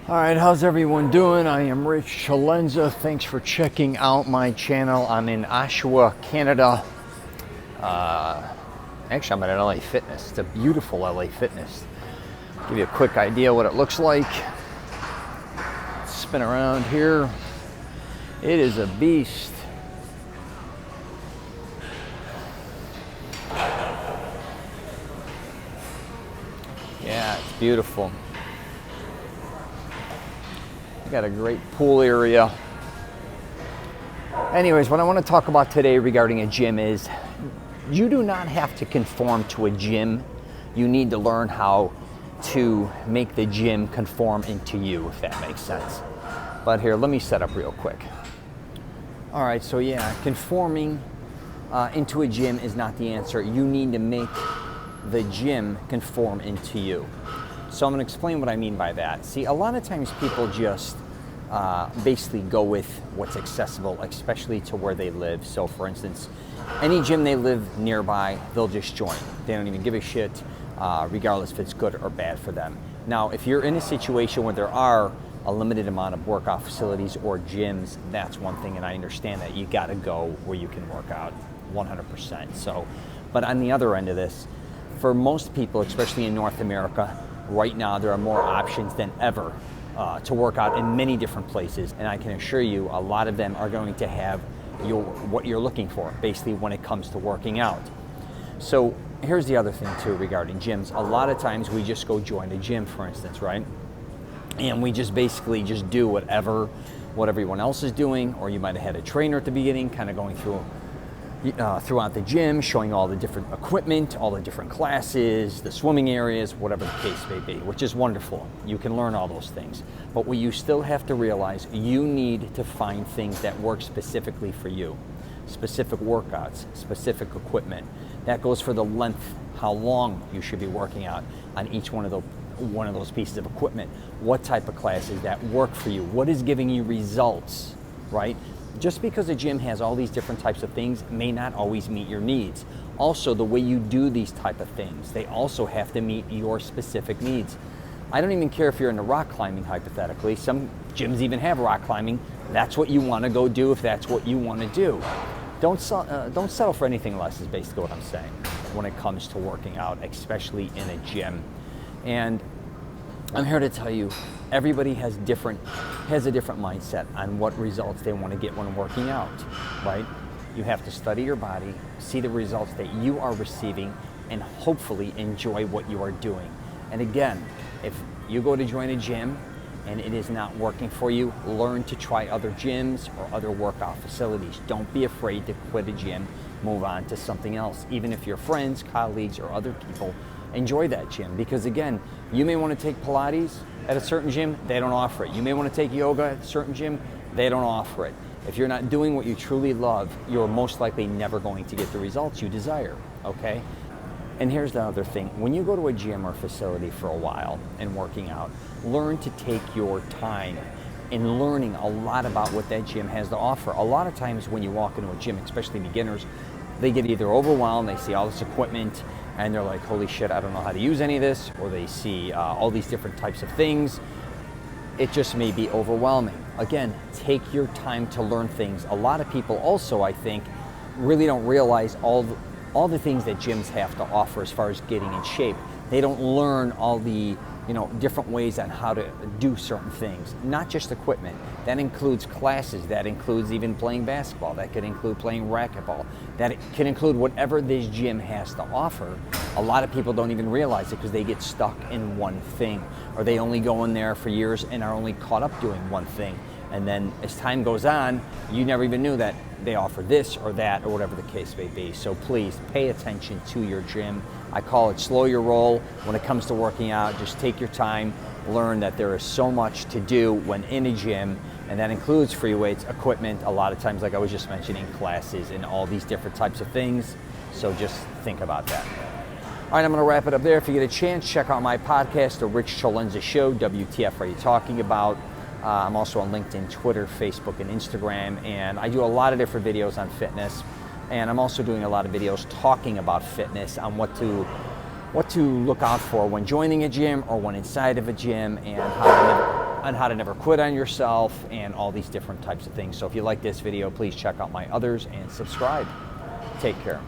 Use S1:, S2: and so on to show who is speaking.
S1: All right, how's everyone doing? I am Rich Celenza. Thanks for checking out my channel. I'm in Oshawa, Canada. Actually, I'm at an LA Fitness. It's a beautiful LA Fitness. Give you a quick idea what it looks like. Spin around here. It is a beast. Yeah, it's beautiful. Got a great pool area. Anyways, what I want to talk about today regarding a gym is you do not have to conform to a gym. You need to learn how to make the gym conform into you, if that makes sense. But here, let me set up real quick. All right, so yeah, conforming into a gym is not the answer. You need to make the gym conform into you. So I'm going to explain what I mean by that. See, a lot of times people just basically go with what's accessible, especially to where they live. So for instance, any gym they live nearby, they'll just join. They don't even give a shit, regardless if it's good or bad for them. Now, if you're in a situation where there are a limited amount of workout facilities or gyms, that's one thing, and I understand that you got to go where you can work out 100%. So, but on the other end of this, for most people, especially in North America, right now there are more options than ever to work out in many different places, and I can assure you a lot of them are going to have what you're looking for, basically, when it comes to working out. So here's the other thing too regarding gyms. A lot of times we just go join a gym, for instance, right? And we just basically just do what everyone else is doing, or you might have had a trainer at the beginning kind of going throughout the gym, showing all the different equipment, all the different classes, the swimming areas, whatever the case may be, which is wonderful. You can learn all those things. But what you still have to realize, you need to find things that work specifically for you. Specific workouts, specific equipment. That goes for the length, how long you should be working out on each one of those pieces of equipment. What type of classes that work for you? What is giving you results, right? Just because a gym has all these different types of things may not always meet your needs. Also, the way you do these type of things, they also have to meet your specific needs. I don't even care if you're into rock climbing, hypothetically. Some gyms even have rock climbing. That's what you want to go do if that's what you want to do. Don't settle for anything less is basically what I'm saying when it comes to working out, especially in a gym. And I'm here to tell you, everybody has a different mindset on what results they want to get when working out, right? You have to study your body, see the results that you are receiving, and hopefully enjoy what you are doing. And again, if you go to join a gym and it is not working for you, learn to try other gyms or other workout facilities. Don't be afraid to quit a gym, move on to something else. Even if your friends, colleagues, or other people enjoy that gym, because again, you may want to take Pilates at a certain gym, they don't offer it. You may want to take yoga at a certain gym, they don't offer it. If you're not doing what you truly love, you're most likely never going to get the results you desire, okay? And here's the other thing. When you go to a gym or facility for a while and working out, learn to take your time in learning a lot about what that gym has to offer. A lot of times when you walk into a gym, especially beginners, they get either overwhelmed, they see all this equipment, and they're like, holy shit, I don't know how to use any of this, or they see all these different types of things. It just may be overwhelming. Again, take your time to learn things. A lot of people also, I think, really don't realize all the things that gyms have to offer as far as getting in shape. They don't learn all the different ways on how to do certain things, not just equipment. That includes classes, that includes even playing basketball, that could include playing racquetball, that can include whatever this gym has to offer. A lot of people don't even realize it because they get stuck in one thing, or they only go in there for years and are only caught up doing one thing. And then as time goes on, you never even knew that they offer this or that or whatever the case may be. So please pay attention to your gym. I call it slow your roll when it comes to working out. Just take your time, learn that there is so much to do when in a gym, and that includes free weights, equipment, a lot of times, like I was just mentioning, classes and all these different types of things. So just think about that. All right, I'm going to wrap it up there. If you get a chance, check out my podcast, The Rich Celenza Show, WTF Are You Talking About? I'm also on LinkedIn, Twitter, Facebook, and Instagram, and I do a lot of different videos on fitness, and I'm also doing a lot of videos talking about fitness, on what to look out for when joining a gym or when inside of a gym, and on how to never quit on yourself and all these different types of things. So if you like this video, please check out my others and subscribe. Take care.